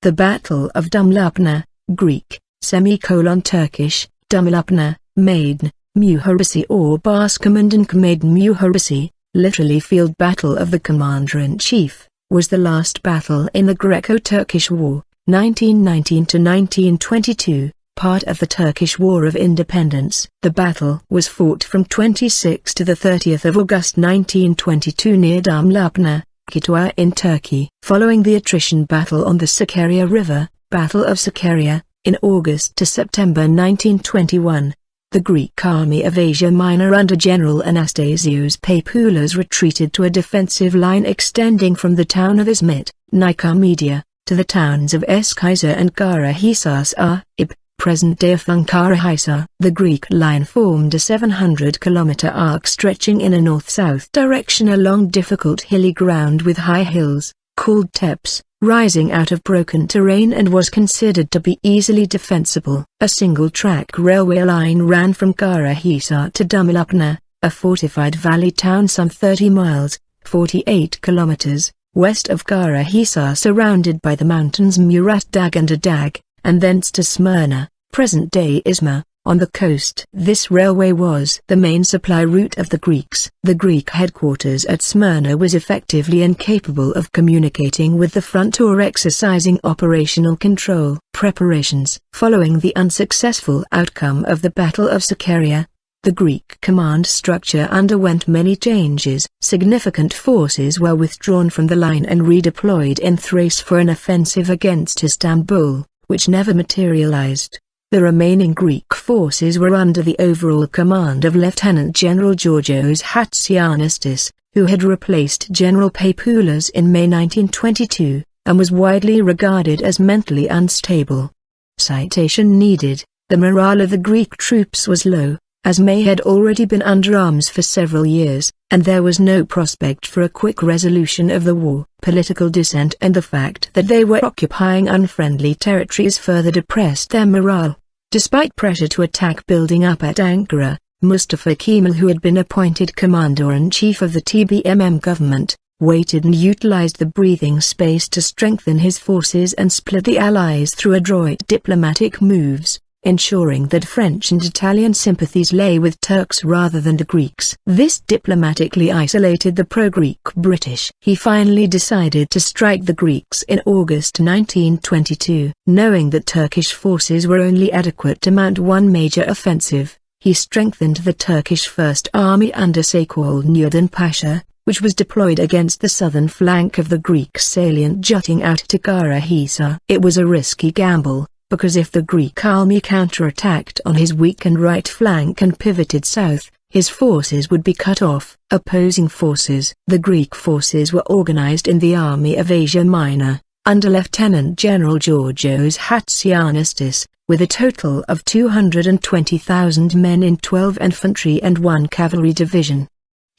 The Battle of Dumlupınar, Greek, Turkish, Dumlupınar, Meydan Muharebesi or Başkumandanlık Meydan Muharebesi, literally Field Battle of the Commander-in-Chief, was the last battle in the Greco-Turkish War, 1919–1922, part of the Turkish War of Independence. The battle was fought from 26 to 30 August 1922 near Dumlupınar, Kütahya in Turkey. Following the attrition battle on the Sakarya River, Battle of Sakarya, in August to September 1921, the Greek army of Asia Minor under General Anastasios Papoulas retreated to a defensive line extending from the town of Izmit, Nicomedia, to the towns of Eskişehir and Kara Hisâr, Sahib, present-day Afyonkarahisar. The Greek line formed a 700-kilometer arc stretching in a north-south direction along difficult hilly ground with high hills, called tepes, rising out of broken terrain and was considered to be easily defensible. A single-track railway line ran from Kara Hisâr to Dumlupınar, a fortified valley town some 30 miles, 48 kilometers, west of Kara Hisâr, surrounded by the mountains Murat Dağı and Dağı, and thence to Smyrna, present-day Izmir, on the coast. This railway was the main supply route of the Greeks. The Greek headquarters at Smyrna was effectively incapable of communicating with the front or exercising operational control. Preparations. Following the unsuccessful outcome of the Battle of Sakarya, the Greek command structure underwent many changes. Significant forces were withdrawn from the line and redeployed in Thrace for an offensive against Istanbul, which never materialized. The remaining Greek forces were under the overall command of Lieutenant General Georgios Hatzianastis, who had replaced General Papoulas in May 1922, and was widely regarded as mentally unstable. Citation needed. The morale of the Greek troops was low, as May had already been under arms for several years, and there was no prospect for a quick resolution of the war. Political dissent and the fact that they were occupying unfriendly territories further depressed their morale. Despite pressure to attack building up at Ankara, Mustafa Kemal, who had been appointed Commander-in-Chief of the TBMM government, waited and utilized the breathing space to strengthen his forces and split the Allies through adroit diplomatic moves, ensuring that French and Italian sympathies lay with Turks rather than the Greeks. This diplomatically isolated the pro-Greek British. He finally decided to strike the Greeks in August 1922. Knowing that Turkish forces were only adequate to mount one major offensive, he strengthened the Turkish First Army under Sakarya Nureddin Pasha, which was deployed against the southern flank of the Greek salient jutting out to Kara Hisâr. It was a risky gamble, because if the Greek army counterattacked on his weakened right flank and pivoted south, his forces would be cut off. Opposing forces. The Greek forces were organized in the Army of Asia Minor, under Lieutenant General Georgios Hatzianastis, with a total of 220,000 men in 12 infantry and 1 cavalry division.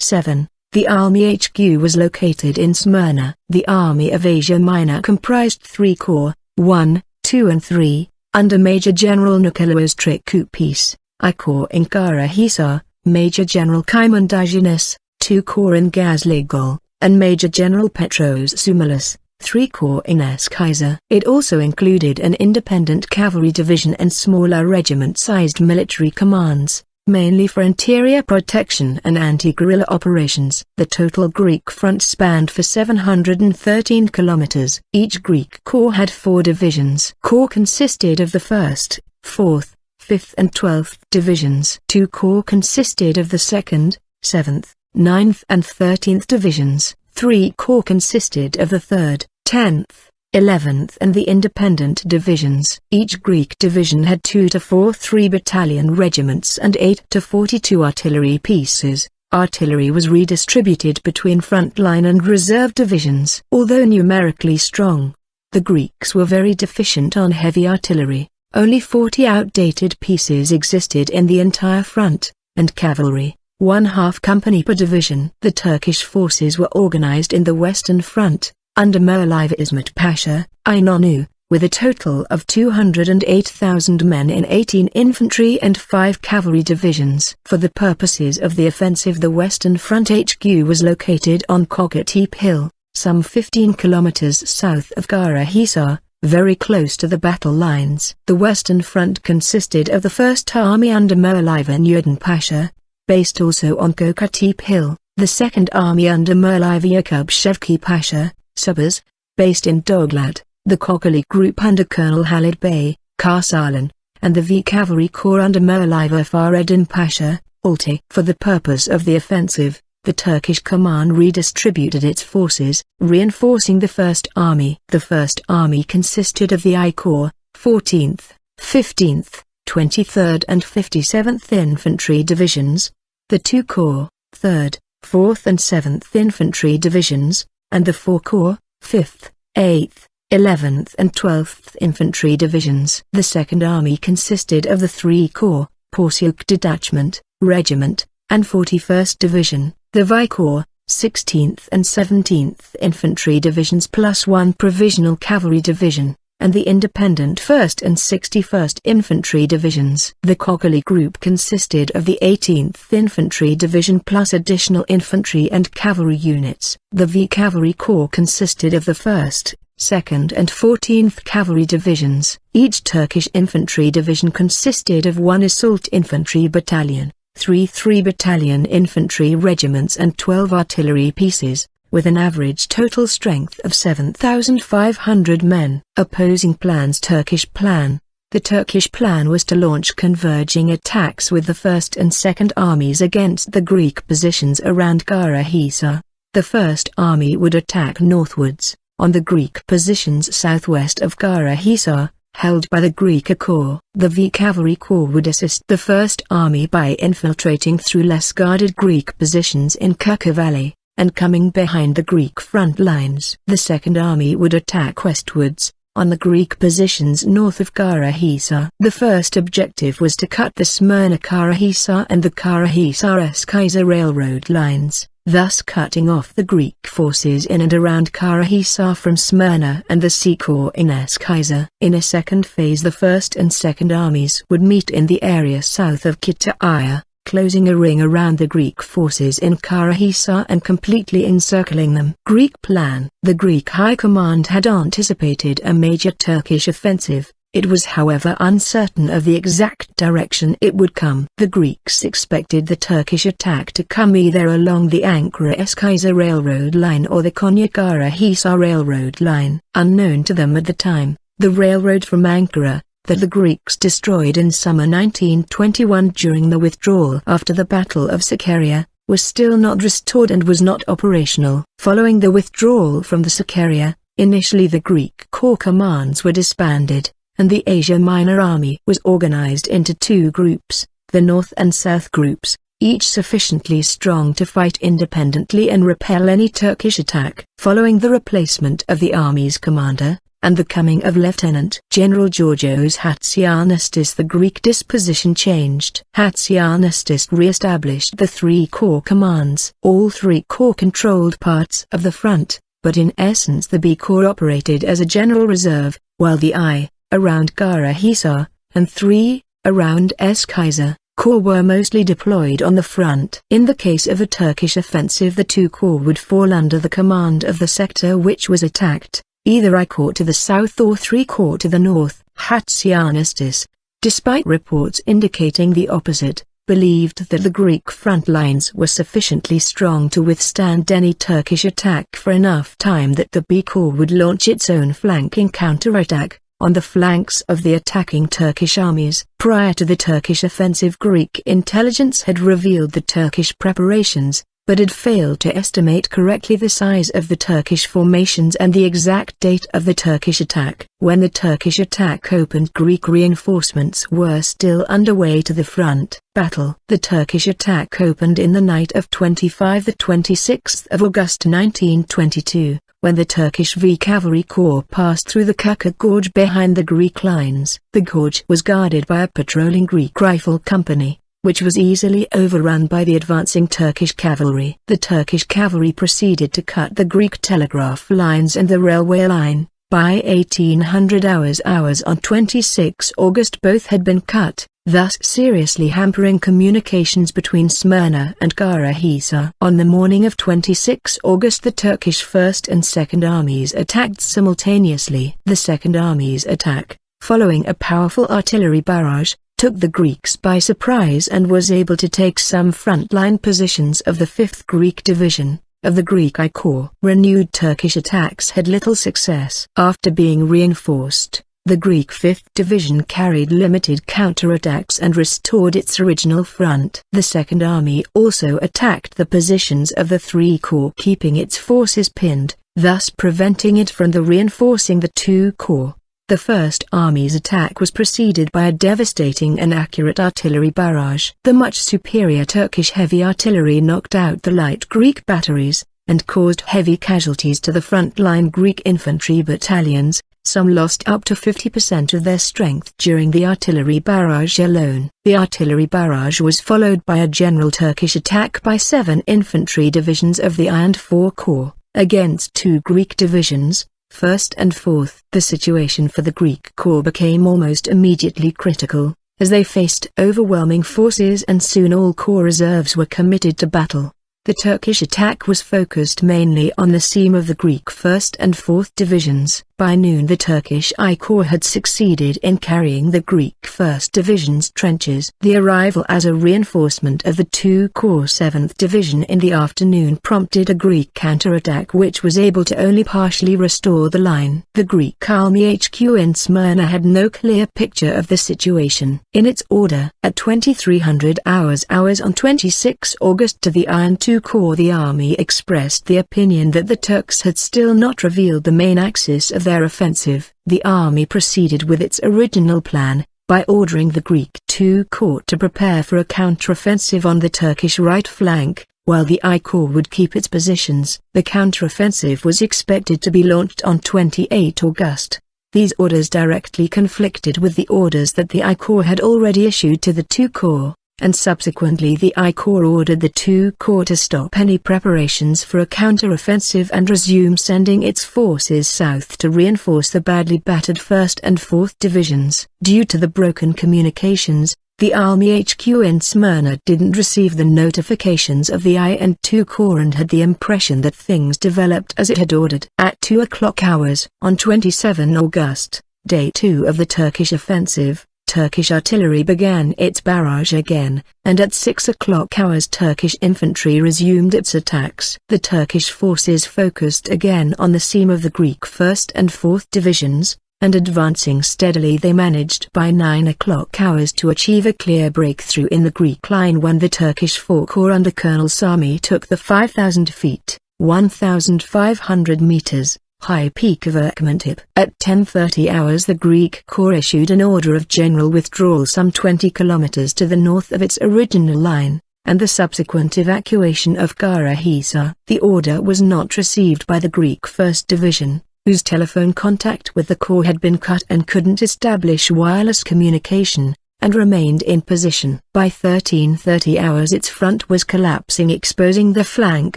7. The Army HQ was located in Smyrna. The Army of Asia Minor comprised 3 corps, 1, 2 and 3, under Major General Nikolaos Trikoupis, I Corps in Kara Hisâr, Major General Kymandagianis, 2 corps in Gazligol, and Major General Petros Soumalis, 3 corps in Eskişehir. It also included an independent cavalry division and smaller regiment-sized military commands, mainly for interior protection and anti-guerrilla operations. The total Greek front spanned for 713 kilometers. Each Greek corps had 4 divisions. Corps consisted of the 1st, 4th, 5th and 12th divisions. 2 corps consisted of the 2nd, 7th, 9th and 13th divisions. 3 corps consisted of the 3rd, 10th, 11th and the independent divisions. Each Greek division had 2 to 4 3-battalion regiments and 8 to 42 artillery pieces. Artillery was redistributed between frontline and reserve divisions. Although numerically strong, the Greeks were very deficient on heavy artillery. Only 40 outdated pieces existed in the entire front, and cavalry, 1/2 company per division. The Turkish forces were organized in the western front, under Murat İzmit Pasha, İnönü, with a total of 208,000 men in 18 infantry and 5 cavalry divisions. For the purposes of the offensive, the Western Front HQ was located on Kogatepe Hill, some 15 kilometers south of Kara Hisâr, very close to the battle lines. The Western Front consisted of the First Army under Murat Nureddin Pasha, based also on Kokatip Hill, the Second Army under Murat Yakub Shevki Pasha, Subas, based in Doglad, the Kokali Group under Colonel Halid Bey, Karsalan, and the V Cavalry Corps under Murat Fareddin Pasha, Altai. For the purpose of the offensive, the Turkish command redistributed its forces, reinforcing the First Army. The First Army consisted of the I Corps, 14th, 15th, 23rd and 57th Infantry Divisions, the 2 Corps, 3rd, 4th and 7th Infantry Divisions, and the 4 Corps, 5th, 8th, 11th and 12th Infantry Divisions. The Second Army consisted of the 3 Corps, Porsuk Detachment, Regiment, and 41st Division, the V Corps, 16th and 17th Infantry Divisions plus 1 Provisional Cavalry Division, and the independent 1st and 61st Infantry Divisions. The Kokali Group consisted of the 18th Infantry Division plus additional infantry and cavalry units. The V Cavalry Corps consisted of the 1st, 2nd and 14th Cavalry Divisions. Each Turkish infantry division consisted of 1 assault infantry battalion, 3 3-battalion infantry regiments and 12 artillery pieces, with an average total strength of 7,500 men. Opposing plans. Turkish plan. The Turkish plan was to launch converging attacks with the First and Second Armies against the Greek positions around Kara Hisâr. The First Army would attack northwards, on the Greek positions southwest of Kara Hisâr, held by the Greco Corps. The V Cavalry Corps would assist the First Army by infiltrating through less guarded Greek positions in Kuka Valley, and coming behind the Greek front lines. The Second Army would attack westwards, on the Greek positions north of Kara Hisâr. The first objective was to cut the Smyrna-Kara Hisâr and the Kara Hisâr-Eskişehir railroad lines, thus cutting off the Greek forces in and around Kara Hisâr from Smyrna and the Sea Corps in Eskişehir. In a second phase, the First and Second Armies would meet in the area south of Kütahya, closing a ring around the Greek forces in Kara Hisâr and completely encircling them. Greek plan. The Greek High Command had anticipated a major Turkish offensive. It was however uncertain of the exact direction it would come. The Greeks expected the Turkish attack to come either along the Ankara-Eskişehir railroad line or the Konya-Kara Hisâr railroad line. Unknown to them at the time, the railroad from Ankara, that the Greeks destroyed in summer 1921 during the withdrawal after the Battle of Sakarya, was still not restored and was not operational. Following the withdrawal from the Sakarya, initially the Greek corps commands were disbanded, and the Asia Minor Army was organized into 2 groups, the North and South groups, each sufficiently strong to fight independently and repel any Turkish attack. Following the replacement of the army's commander, and the coming of Lieutenant General Georgios Hatzianastis, the Greek disposition changed. Hatzianastis re-established the 3 corps commands. All 3 corps controlled parts of the front, but in essence the B Corps operated as a general reserve, while the I, around Kara Hisâr, and 3, around Eskişehir, corps were mostly deployed on the front. In the case of a Turkish offensive, the 2 corps would fall under the command of the sector which was attacked, either I Corps to the south or 3 Corps to the north. Hatzianastis, despite reports indicating the opposite, believed that the Greek front lines were sufficiently strong to withstand any Turkish attack for enough time that the B Corps would launch its own flanking counterattack on the flanks of the attacking Turkish armies. Prior to the Turkish offensive, Greek intelligence had revealed the Turkish preparations, but had failed to estimate correctly the size of the Turkish formations and the exact date of the Turkish attack. When the Turkish attack opened, Greek reinforcements were still underway to the front. Battle. The Turkish attack opened in the night of 25–26 August 1922, when the Turkish V Cavalry Corps passed through the Kuka Gorge behind the Greek lines. The gorge was guarded by a patrolling Greek rifle company, which was easily overrun by the advancing Turkish cavalry. The Turkish cavalry proceeded to cut the Greek telegraph lines and the railway line. By 1800 hours on 26 August both had been cut, thus seriously hampering communications between Smyrna and Kara Hisâr. On the morning of 26 August the Turkish First and Second Armies attacked simultaneously. The Second Army's attack, following a powerful artillery barrage, took the Greeks by surprise and was able to take some frontline positions of the 5th Greek Division, of the Greek I Corps. Renewed Turkish attacks had little success. After being reinforced, the Greek 5th Division carried limited counterattacks and restored its original front. The Second Army also attacked the positions of the 3 Corps, keeping its forces pinned, thus preventing it from reinforcing the 2 Corps. The First Army's attack was preceded by a devastating and accurate artillery barrage. The much superior Turkish heavy artillery knocked out the light Greek batteries, and caused heavy casualties to the frontline Greek infantry battalions. Some lost up to 50% of their strength during the artillery barrage alone. The artillery barrage was followed by a general Turkish attack by 7 infantry divisions of the I and IV Corps, against 2 Greek divisions, 1st and 4th. The situation for the Greek Corps became almost immediately critical, as they faced overwhelming forces and soon all Corps reserves were committed to battle. The Turkish attack was focused mainly on the seam of the Greek 1st and 4th Divisions. By noon the Turkish I Corps had succeeded in carrying the Greek 1st Division's trenches. The arrival as a reinforcement of the 2 Corps 7th Division in the afternoon prompted a Greek counterattack which was able to only partially restore the line. The Greek Army HQ in Smyrna had no clear picture of the situation. In its order at 2300 hours on 26 August to the I and II Corps, the army expressed the opinion that the Turks had still not revealed the main axis of their offensive. The army proceeded with its original plan, by ordering the Greek 2 Corps to prepare for a counteroffensive on the Turkish right flank, while the I Corps would keep its positions. The counteroffensive was expected to be launched on 28 August. These orders directly conflicted with the orders that the I Corps had already issued to the 2 Corps. And subsequently the I Corps ordered the 2 Corps to stop any preparations for a counter-offensive and resume sending its forces south to reinforce the badly battered 1st and 4th Divisions. Due to the broken communications, the Army HQ in Smyrna didn't receive the notifications of the I and II Corps and had the impression that things developed as it had ordered. At 2 o'clock hours on 27 August, day 2 of the Turkish offensive, Turkish artillery began its barrage again, and at 6 o'clock hours Turkish infantry resumed its attacks. The Turkish forces focused again on the seam of the Greek 1st and 4th Divisions, and advancing steadily they managed by 9 o'clock hours to achieve a clear breakthrough in the Greek line when the Turkish 4 Corps under Colonel Sami took the 5,000 feet, 1,500 meters, high peak of Erkmanship. At 10:30 hours the Greek Corps issued an order of general withdrawal some 20 kilometers to the north of its original line, and the subsequent evacuation of Kara Hisâr. The order was not received by the Greek 1st Division, whose telephone contact with the Corps had been cut and couldn't establish wireless communication, and remained in position. By 13:30 hours its front was collapsing, exposing the flank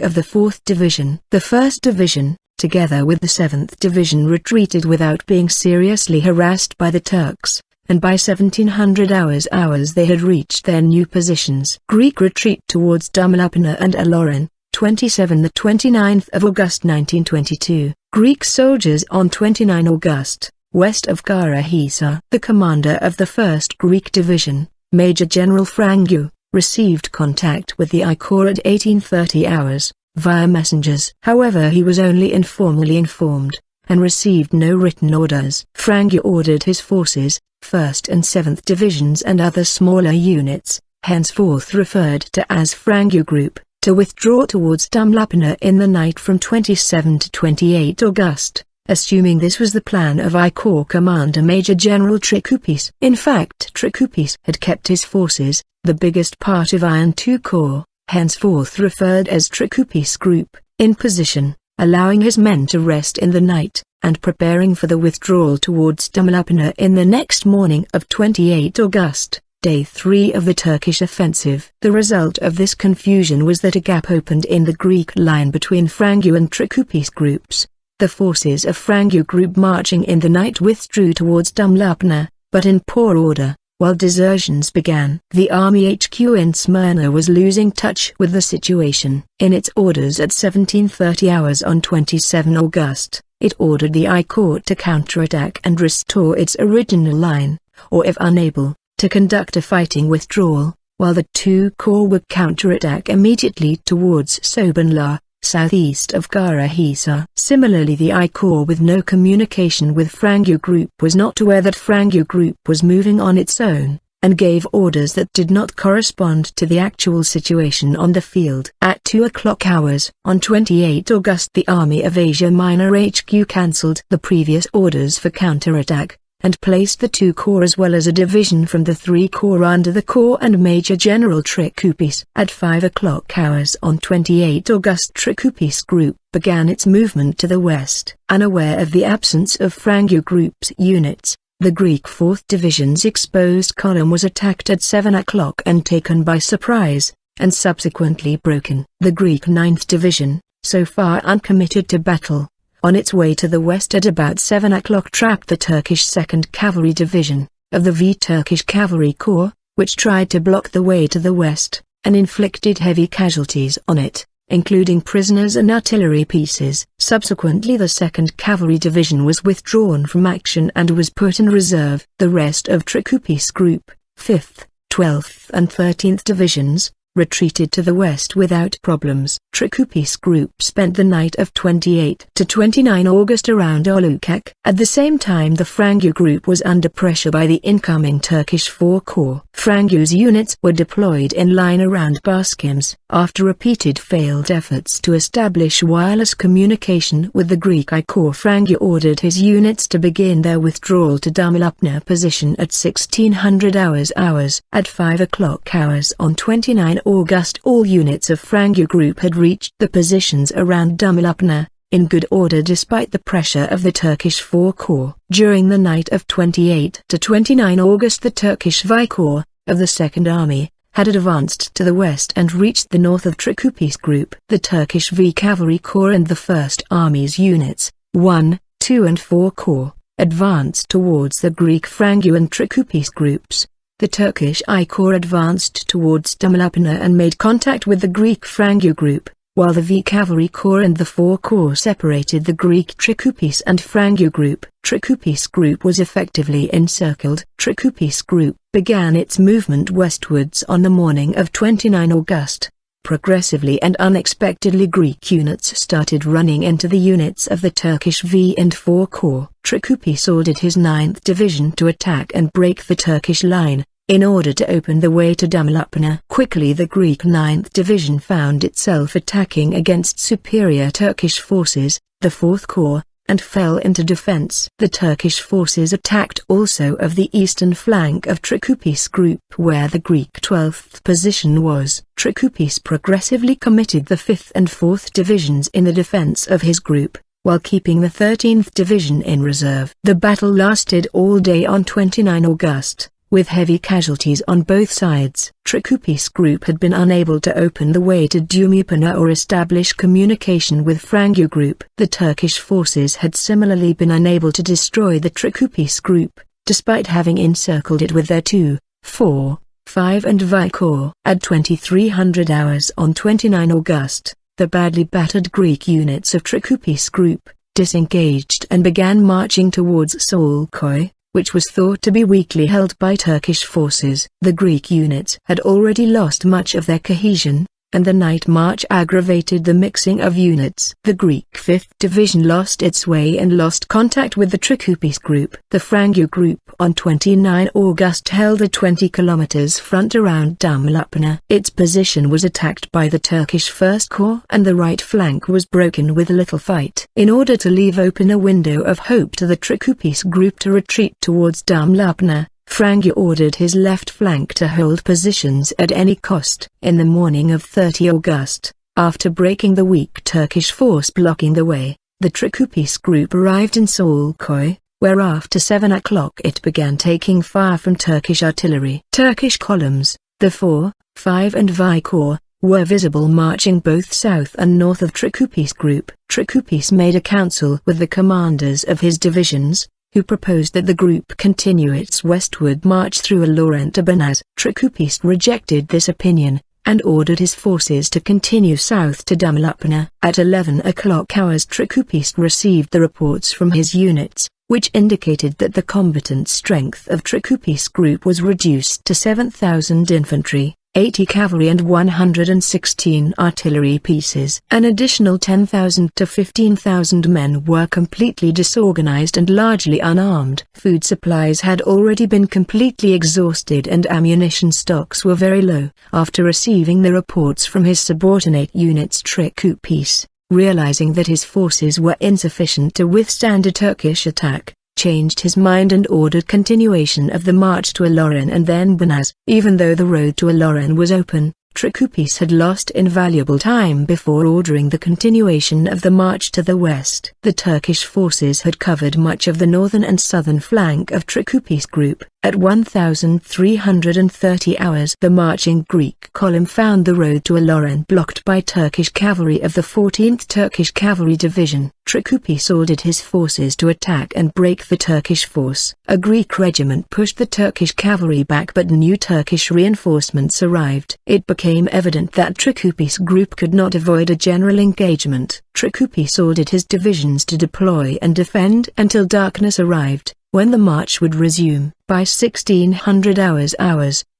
of the 4th Division. The 1st Division, together with the 7th Division, retreated without being seriously harassed by the Turks, and by 1700 hours they had reached their new positions. Greek retreat towards Dumlupınar and Aloran, 29th of August 1922. Greek soldiers on 29 August, west of Kara Hisâr. The commander of the 1st Greek Division, Major General Frangiu, received contact with the I Corps at 18:30 hours. Via messengers. However, he was only informally informed, and received no written orders. Frangiu ordered his forces, 1st and 7th Divisions and other smaller units, henceforth referred to as Frangiu Group, to withdraw towards Dumlupınar in the night from 27 to 28 August, assuming this was the plan of I Corps Commander Major General Trikoupis. In fact, Trikoupis had kept his forces, the biggest part of I and II Corps, henceforth referred as Trikoupis Group, in position, allowing his men to rest in the night, and preparing for the withdrawal towards Dumlupınar in the next morning of 28 August, day 3 of the Turkish offensive. The result of this confusion was that a gap opened in the Greek line between Frangiu and Trikoupis groups. The forces of Frangiu Group marching in the night withdrew towards Dumlupınar, but in poor order, while desertions began. The army HQ in Smyrna was losing touch with the situation. In its orders at 17:30 hours on 27 August, it ordered the I Corps to counterattack and restore its original line, or if unable, to conduct a fighting withdrawal, while the two corps would counterattack immediately towards Sobonlar, southeast of Kara Hisâr. Similarly, the I Corps with no communication with Frangu Group was not aware that Frangu Group was moving on its own, and gave orders that did not correspond to the actual situation on the field. At 2 o'clock hours on 28 August, the Army of Asia Minor HQ cancelled the previous orders for counterattack, and placed the two corps as well as a division from the three corps under the Corps and Major General Trikoupis. At 5 o'clock hours on 28 August, Trikoupis Group began its movement to the west. Unaware of the absence of Frangu Group's units, the Greek 4th Division's exposed column was attacked at 7 o'clock and taken by surprise, and subsequently broken. The Greek 9th Division, so far uncommitted to battle, on its way to the west at about 7 o'clock trapped the Turkish 2nd Cavalry Division, of the V Turkish Cavalry Corps, which tried to block the way to the west, and inflicted heavy casualties on it, including prisoners and artillery pieces. Subsequently, the 2nd Cavalry Division was withdrawn from action and was put in reserve. The rest of Trikoupis Group, 5th, 12th and 13th Divisions, retreated to the west without problems. Trikoupis Group spent the night of 28 to 29 August around Olukak. At the same time, the Frangu Group was under pressure by the incoming Turkish 4 Corps. Frangu's units were deployed in line around Baskims. After repeated failed efforts to establish wireless communication with the Greek I Corps, Frangu ordered his units to begin their withdrawal to Dumlupınar position at 1600 hours. At 5 o'clock hours on 29 August, all units of Frangu Group had reached the positions around Dumlupınar, in good order despite the pressure of the Turkish 4 Corps. During the night of 28 to 29 August, the Turkish V Corps, of the 2nd Army, had advanced to the west and reached the north of Trikoupis Group. The Turkish V Cavalry Corps and the 1st Army's units, 1, 2 and 4 Corps, advanced towards the Greek Frangu and Trikoupis Groups. The Turkish I Corps advanced towards Dumlupınar and made contact with the Greek Frangu Group, while the V Cavalry Corps and the 4 Corps separated the Greek Trikoupis and Frangu Group. Trikoupis Group was effectively encircled. Trikoupis Group began its movement westwards on the morning of 29 August. Progressively and unexpectedly, Greek units started running into the units of the Turkish V and 4 Corps. Trikoupis ordered his 9th Division to attack and break the Turkish line, in order to open the way to Dumlupınar. Quickly, the Greek 9th Division found itself attacking against superior Turkish forces, the 4th Corps, and fell into defense. The Turkish forces attacked also of the eastern flank of Trikoupis Group where the Greek 12th position was. Trikoupis progressively committed the 5th and 4th Divisions in the defense of his group, while keeping the 13th Division in reserve. The battle lasted all day on 29 August. With heavy casualties on both sides. Trikoupis Group had been unable to open the way to Dumlupınar or establish communication with Frangu Group. The Turkish forces had similarly been unable to destroy the Trikoupis Group, despite having encircled it with their 2, 4, 5 and V Corps. At 2300 hours on 29 August, the badly battered Greek units of Trikoupis Group disengaged and began marching towards Solkoy, which was thought to be weakly held by Turkish forces. The Greek units had already lost much of their cohesion, and the night march aggravated the mixing of units. The Greek 5th Division lost its way and lost contact with the Trikoupis Group. The Frangu Group on 29 August held a 20 km front around Dumlupınar. Its position was attacked by the Turkish 1st Corps and the right flank was broken with little fight. In order to leave open a window of hope to the Trikoupis Group to retreat towards Dumlupınar, Frangu ordered his left flank to hold positions at any cost. In the morning of 30 August, after breaking the weak Turkish force blocking the way, the Trikoupis Group arrived in Solkoy, where after 7 o'clock it began taking fire from Turkish artillery. Turkish columns, the 4, 5 and V Corps, were visible marching both south and north of Trikoupis Group. Trikoupis made a council with the commanders of his divisions, who proposed that the group continue its westward march through Laurent to Banaz. Trikoupis rejected this opinion, and ordered his forces to continue south to Dumlupınar. At 11 o'clock hours Trikoupis received the reports from his units, which indicated that the combatant strength of Trikoupis group was reduced to 7,000 infantry, 80 cavalry and 116 artillery pieces. An additional 10,000 to 15,000 men were completely disorganized and largely unarmed. Food supplies had already been completely exhausted and ammunition stocks were very low. After receiving the reports from his subordinate units, Trikoupis, realizing that his forces were insufficient to withstand a Turkish attack, changed his mind and ordered continuation of the march to Aloran and then Banaz. Even though the road to Aloran was open, Trikoupis had lost invaluable time before ordering the continuation of the march to the west. The Turkish forces had covered much of the northern and southern flank of Trikoupis group. At 1330 hours the marching Greek column found the road to Aloran blocked by Turkish cavalry of the 14th Turkish Cavalry Division. Trikoupis ordered his forces to attack and break the Turkish force. A Greek regiment pushed the Turkish cavalry back, but new Turkish reinforcements arrived. It became evident that Trikoupis group could not avoid a general engagement. Trikoupis ordered his divisions to deploy and defend until darkness arrived, when the march would resume. By 1600 hours,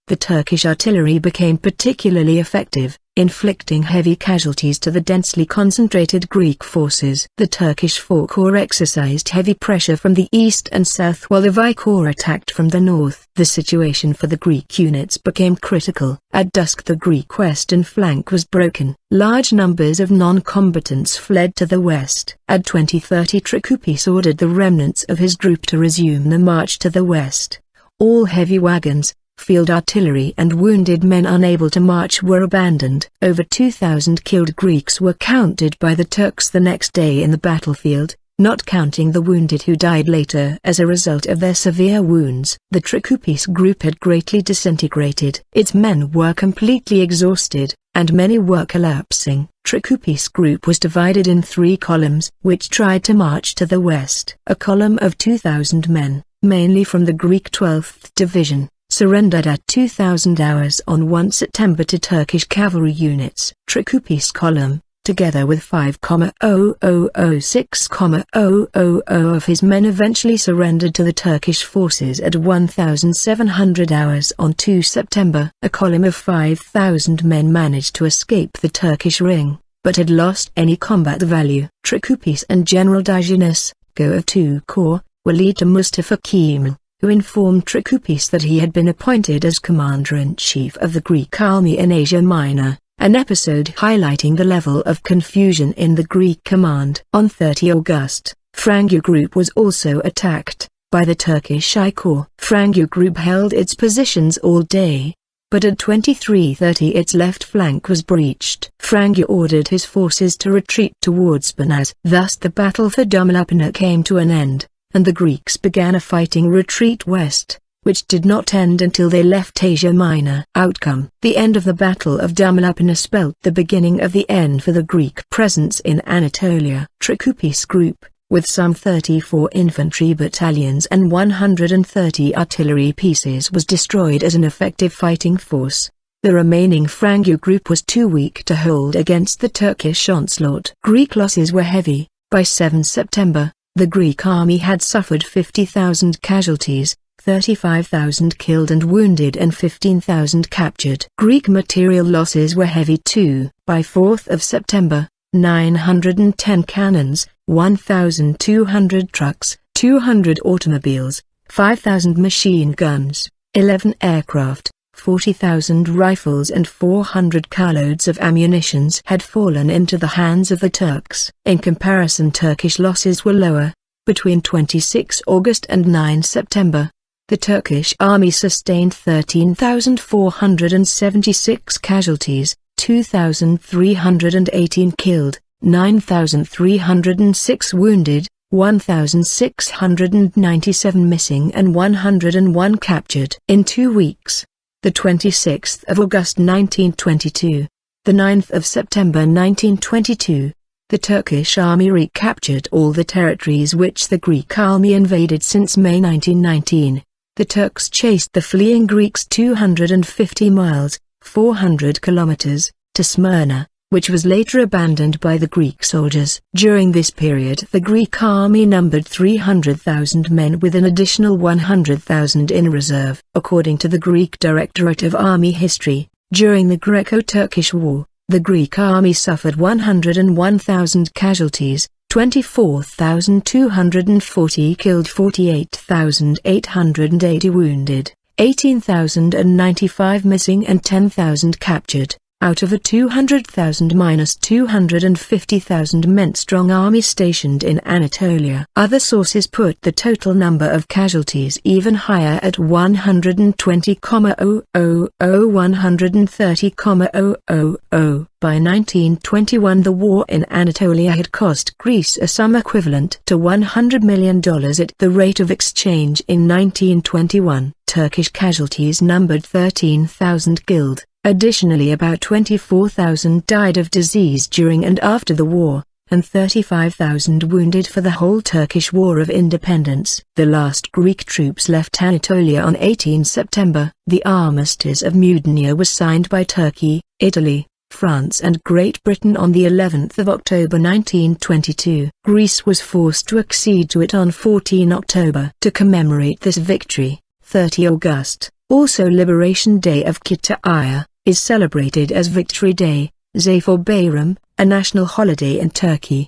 the Turkish artillery became particularly effective, inflicting heavy casualties to the densely concentrated Greek forces. The Turkish IV Corps exercised heavy pressure from the east and south while the V Corps attacked from the north. The situation for the Greek units became critical. At dusk the Greek western flank was broken. Large numbers of non-combatants fled to the west. At 20:30 Trikoupis ordered the remnants of his group to resume the march to the west. All heavy wagons, field artillery and wounded men unable to march were abandoned. Over 2,000 killed Greeks were counted by the Turks the next day in the battlefield, not counting the wounded who died later as a result of their severe wounds. The Trikoupis group had greatly disintegrated. Its men were completely exhausted, and many were collapsing. Trikoupis group was divided in 3 columns, which tried to march to the west. A column of 2,000 men, mainly from the Greek 12th Division, surrendered at 2000 hours on 1 September to Turkish cavalry units. Trikoupis column, together with 5,000–6,000 of his men, eventually surrendered to the Turkish forces at 1700 hours on 2 September. A column of 5,000 men managed to escape the Turkish ring, but had lost any combat value. Trikoupis and General Dionysius, Go of 2 Corps, were led to Mustafa Kemal, who informed Trikoupis that he had been appointed as Commander-in-Chief of the Greek army in Asia Minor, an episode highlighting the level of confusion in the Greek command. On 30 August, Frangu Group was also attacked by the Turkish I Corps. Frangu Group held its positions all day, but at 23:30 its left flank was breached. Frangu ordered his forces to retreat towards Banaz. Thus the battle for Dumlupınar came to an end, and the Greeks began a fighting retreat west, which did not end until they left Asia Minor. Outcome: the end of the Battle of Dumlupınar spelt the beginning of the end for the Greek presence in Anatolia. Trikoupis group, with some 34 infantry battalions and 130 artillery pieces, was destroyed as an effective fighting force. The remaining Frangu group was too weak to hold against the Turkish onslaught. Greek losses were heavy. By 7 September, the Greek army had suffered 50,000 casualties, 35,000 killed and wounded and 15,000 captured. Greek material losses were heavy too. By 4th of September, 910 cannons, 1,200 trucks, 200 automobiles, 5,000 machine guns, 11 aircraft, 40,000 rifles and 400 carloads of ammunitions had fallen into the hands of the Turks. In comparison, Turkish losses were lower. Between 26 August and 9 September, the Turkish army sustained 13,476 casualties, 2,318 killed, 9,306 wounded, 1,697 missing and 101 captured. In 2 weeks, the 26th of August 1922, the 9th of September 1922, The Turkish army recaptured all the territories which the Greek army invaded since May 1919. The Turks chased the fleeing Greeks 250 miles, 400 kilometers, to Smyrna, which was later abandoned by the Greek soldiers. During this period the Greek army numbered 300,000 men with an additional 100,000 in reserve. According to the Greek Directorate of Army History, during the Greco-Turkish War, the Greek army suffered 101,000 casualties, 24,240 killed, 48,880 wounded, 18,095 missing and 10,000 captured, out of a 200,000–250,000 men-strong army stationed in Anatolia. Other sources put the total number of casualties even higher at 120,000–130,000. By 1921 the war in Anatolia had cost Greece a sum equivalent to $100 million at the rate of exchange in 1921. Turkish casualties numbered 13,000 killed. Additionally, about 24,000 died of disease during and after the war, and 35,000 wounded for the whole Turkish War of Independence. The last Greek troops left Anatolia on 18 September. The Armistice of Mutina was signed by Turkey, Italy, France and Great Britain on the 11th of October 1922. Greece was forced to accede to it on 14 October. To commemorate this victory, 30 August, also Liberation Day of Kütahya, is celebrated as Victory Day, Zafer Bayram, a national holiday in Turkey.